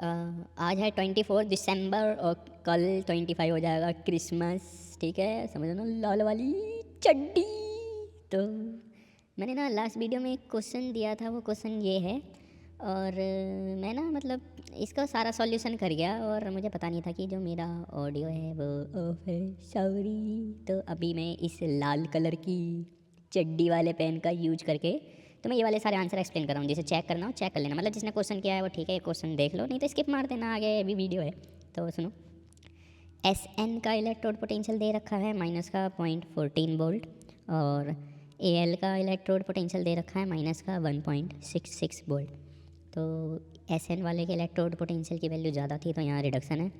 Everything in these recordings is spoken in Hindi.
आज है 24 दिसंबर और कल 25 हो जाएगा क्रिसमस। ठीक है, समझ लो लाल वाली चड्डी। तो मैंने ना लास्ट वीडियो में एक क्वेश्चन दिया था, वो क्वेश्चन ये है और मैं ना मतलब इसका सारा सॉल्यूशन कर गया और मुझे पता नहीं था कि जो मेरा ऑडियो है वो ऑफ है, सॉरी। तो अभी मैं इस लाल कलर की चड्डी वाले पेन का यूज करके तो मैं ये वाले सारे आंसर एक्सप्लेन कर रहा हूँ। जिसे चेक करना हो चेक कर लेना, मतलब जिसने क्वेश्चन किया है वो ठीक है, क्वेश्चन देख लो, नहीं तो स्किप मार देना, आगे अभी वीडियो है। तो सुनो, एस एन का इलेक्ट्रोड पोटेंशियल दे रखा है माइनस का 0.14 वोल्ट और ए एल का इलेक्ट्रोड पोटेंशियल दे रखा है माइनस का 1.66 वोल्ट। तो एस एन वाले के इलेक्ट्रोड पोटेंशियल की वैल्यू ज़्यादा थी तो यहाँ रिडक्शन है,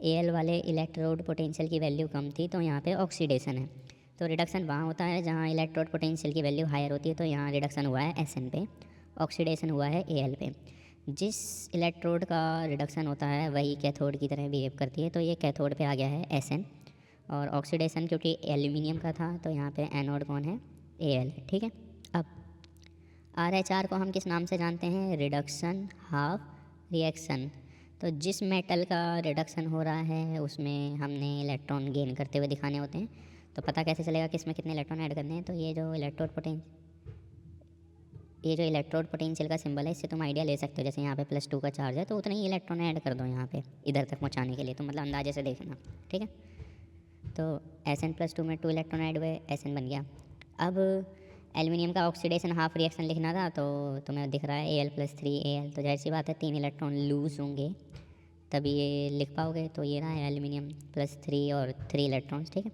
ए एल वाले इलेक्ट्रोड पोटेंशियल की वैल्यू कम थी तो यहाँ पे ऑक्सीडेशन है। तो रिडक्शन वहाँ होता है जहाँ इलेक्ट्रोड पोटेंशियल की वैल्यू हायर होती है, तो यहाँ रिडक्शन हुआ है एस एन पे, ऑक्सीडेशन हुआ है ए एल पे। जिस इलेक्ट्रोड का रिडक्शन होता है वही कैथोड की तरह बिहेव करती है, तो ये कैथोड पे आ गया है एस एन और ऑक्सीडेशन क्योंकि एल्यूमिनियम का था तो यहाँ पे एनोड कौन है, ए एल। ठीक है, अब आर एच आर को हम किस नाम से जानते हैं, रिडक्शन हाफ रिएक्शन। तो जिस मेटल का रिडक्शन हो रहा है उसमें हमने इलेक्ट्रॉन गेन करते हुए दिखाने होते हैं, तो पता कैसे चलेगा कि इसमें कितने इलेक्ट्रॉन ऐड करने हैं। तो ये जो इलेक्ट्रोड पोटेंशियल का सिंबल है, इससे तुम आइडिया ले सकते हो। जैसे यहाँ पे +2 का चार्ज है तो उतने ही इलेक्ट्रॉन ऐड कर दो यहाँ पे इधर तक पहुँचाने के लिए, तो मतलब अंदाजे से देखना। ठीक है, तो Sn+2 में 2 इलेक्ट्रॉन ऐड हुए, Sn बन गया। अब एल्यूमिनियम का ऑक्सीडेशन हाफ रिएक्शन लिखना था तो तुम्हें दिख रहा है Al+3Al, तो जाहिर सी बात है 3 इलेक्ट्रॉन लूज़ होंगे तभी ये लिख पाओगे। तो ये रहा है एल्यूमिनियम +3 और 3 इलेक्ट्रॉन्स। ठीक है,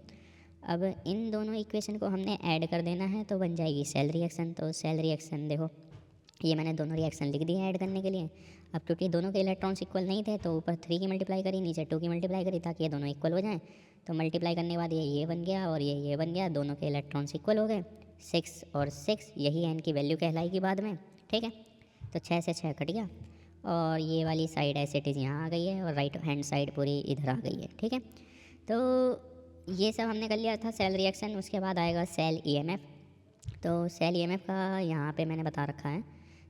अब इन दोनों इक्वेशन को हमने ऐड कर देना है तो बन जाएगी सेल रिएक्शन। तो सेल रिएक्शन देखो, ये मैंने दोनों रिएक्शन लिख दिए ऐड करने के लिए। अब क्योंकि दोनों के इलेक्ट्रॉन्स इक्वल नहीं थे तो ऊपर 3 की मल्टीप्लाई करी, नीचे 2 की मल्टीप्लाई करी ताकि ये दोनों इक्वल हो जाएं। तो मल्टीप्लाई करने के बाद ये बन गया और ये बन गया, दोनों के इलेक्ट्रॉन्स इक्वल हो गए। 6 और 6 यही एन की वैल्यू कहलाएगी बाद में। ठीक है, तो 6 से 6 कट गया और ये वाली साइड ऐसे इट इज़ यहाँ आ गई है और राइट हैंड साइड पूरी इधर आ गई है। ठीक है, तो ये सब हमने कर लिया था सेल रिएक्शन। उसके बाद आएगा सेल ईएमएफ। तो सेल ईएमएफ का यहाँ पे मैंने बता रखा है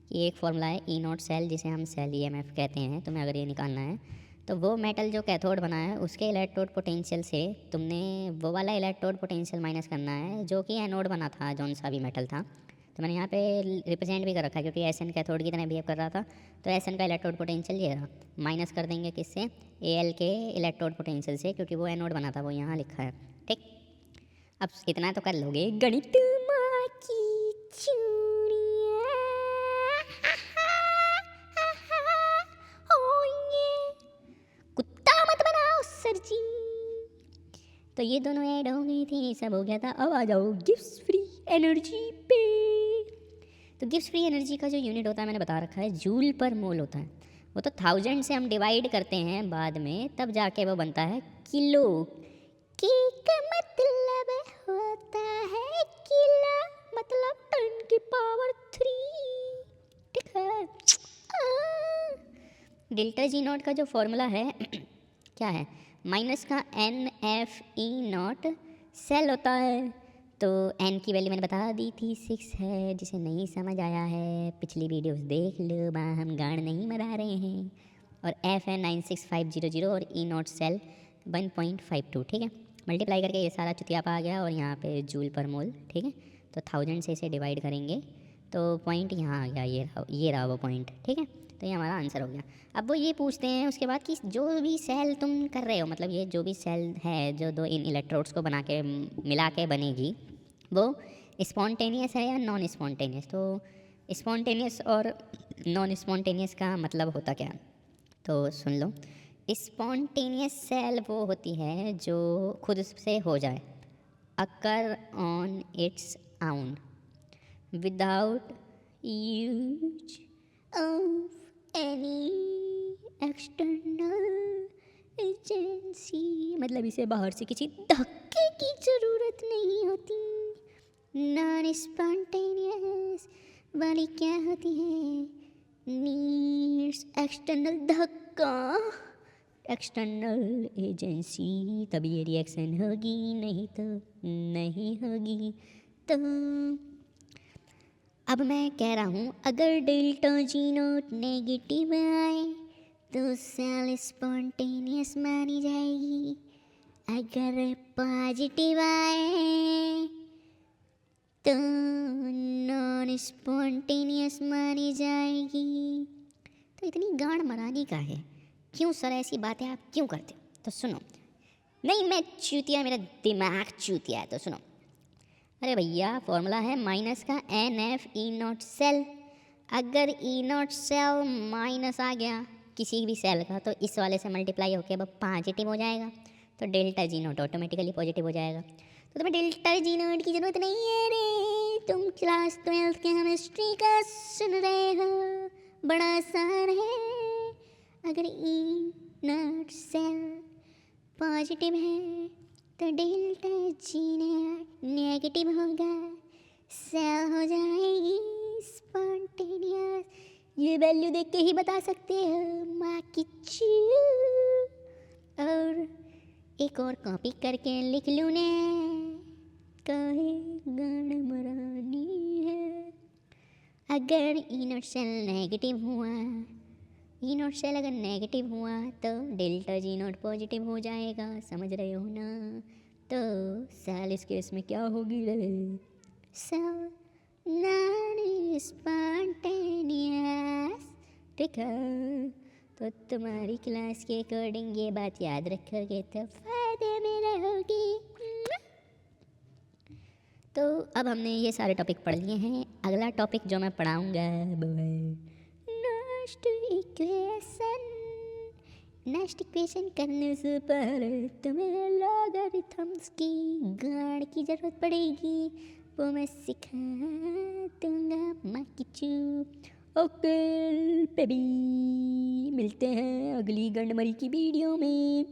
कि एक फॉर्मूला है ई नॉट सेल, जिसे हम सेल ईएमएफ कहते हैं। तुम्हें अगर ये निकालना है तो वो मेटल जो कैथोड बना है उसके इलेक्ट्रोड पोटेंशियल से तुमने वो वाला इलेक्ट्रोड पोटेंशियल माइनस करना है जो कि एनोड बना था, जौन सा भी मेटल था। तो मैंने यहाँ पे रिप्रेजेंट भी कर रखा है क्योंकि एस एन कैथोड की तरह बिहेव कर रहा था, तो एस एन का इलेक्ट्रोड पोटेंशियल ये रहा। माइनस कर देंगे किससे, ए एल के इलेक्ट्रोड पोटेंशियल से, क्योंकि वो एनोड बना था, वो यहाँ लिखा है। ठीक, अब इतना तो कर लोगे, गणित माँ की चूड़ियाँ। ओ ये कुत्ता मत बनाओ सर जी। तो ये दोनों ऐड हो गई थी, सब हो गया था। अब आ जाओ गिब्स फ्री एनर्जी पे। तो गिब्स फ्री एनर्जी का जो यूनिट होता है मैंने बता रखा है, जूल पर मोल होता है। वो तो 1000 से हम डिवाइड करते हैं बाद में, तब जाके वो बनता है किलो। की का मतलब होता है किलो, मतलब 10⁻3। ठीक है, डेल्टा जी नॉट का जो फॉर्मूला है क्या है, माइनस का NFE0 सेल होता है। तो n की वैल्यू मैंने बता दी थी 6 है, जिसे नहीं समझ आया है पिछली वीडियोस देख लो, वहाँ हम गाड़ नहीं मरा रहे हैं। और F है 96500 और E0 सेल 1.52। ठीक है, मल्टीप्लाई करके ये सारा चुतियापा आ गया और यहाँ पे जूल पर मोल। ठीक है, तो 1000 से इसे डिवाइड करेंगे तो पॉइंट यहाँ आ गया, ये रहा वो पॉइंट। ठीक है, तो ये हमारा आंसर हो गया। अब वो ये पूछते हैं उसके बाद कि जो भी सेल तुम कर रहे हो, मतलब ये जो भी सेल है जो दो इन इलेक्ट्रोड्स को बना के मिला के बनेगी, वो स्पॉन्टेनियस है या नॉन स्पॉन्टेनियस। तो स्पॉन्टेनियस और नॉन स्पॉन्टेनियस का मतलब होता क्या, तो सुन लो। स्पॉन्टेनियस सेल वो होती है जो खुद से हो जाए, occur on its own without use of any external agency, मतलब इसे बाहर से किसी धक्के की ज़रूरत नहीं होती। नॉन स्पॉन्टेनियस वाली क्या होती है, नीड्स एक्सटर्नल धक्का, एक्सटर्नल एजेंसी, तभी ये रिएक्शन होगी, नहीं तो नहीं होगी। तो अब मैं कह रहा हूँ, अगर डेल्टा जी नॉट नेगेटिव आए तो सेल स्पॉन्टेनियस मानी जाएगी। अगर पॉजिटिव आए तो नॉन स्पॉन्टेनियस मानी जाएगी। तो इतनी गांड मरानी का है, क्यों सर ऐसी बातें आप क्यों करते हो? तो सुनो, नहीं मैं चूतिया, मेरा दिमाग चूतिया है, तो सुनो। अरे भैया फॉर्मूला है माइनस का NF E0 सेल। अगर E0 सेल माइनस आ गया किसी भी सेल का, तो इस वाले से मल्टीप्लाई होकर अब पॉजिटिव हो जाएगा, तो डेल्टा G0 ऑटोमेटिकली पॉजिटिव हो जाएगा। तो तुम्हें डेल्टा G0 की ज़रूरत नहीं है रे, तुम क्लास 12 के केमिस्ट्री का सुन रहे हो, बड़ा आसान है। अगर E0 सेल पॉजिटिव है तो डेल्टा G0 नेगेटिव होगा, सेल हो जाएगी स्पॉन्टेनियस। ये वैल्यू देख के ही बता सकते हो माँ की चू। और एक और कॉपी करके लिख लूँ ने, काहे गाड़ मरानी है। अगर E0 सेल नेगेटिव हुआ, E0 सेल अगर नेगेटिव हुआ तो डेल्टा G0 पॉजिटिव हो जाएगा, समझ रहे हो ना? तो सेल इस केस में क्या होगी रे? Cell non spontaneous. ठीक है, तो तुम्हारी क्लास के अकॉर्डिंग ये बात याद रखोगे तो फायदे में रहोगी। तो अब हमने ये सारे टॉपिक पढ़ लिए हैं। अगला टॉपिक जो मैं पढ़ाऊँगा वो है नेक्स्ट इक्वेशन। नेक्स्ट इक्वेशन करने से पहले तुम्हें लॉगरिथम्स की गाड़ की ज़रूरत पड़ेगी, वो मैं सिखा दूँगा माँ की चू। ओके बेबी, मिलते हैं अगली गंडमरी की वीडियो में।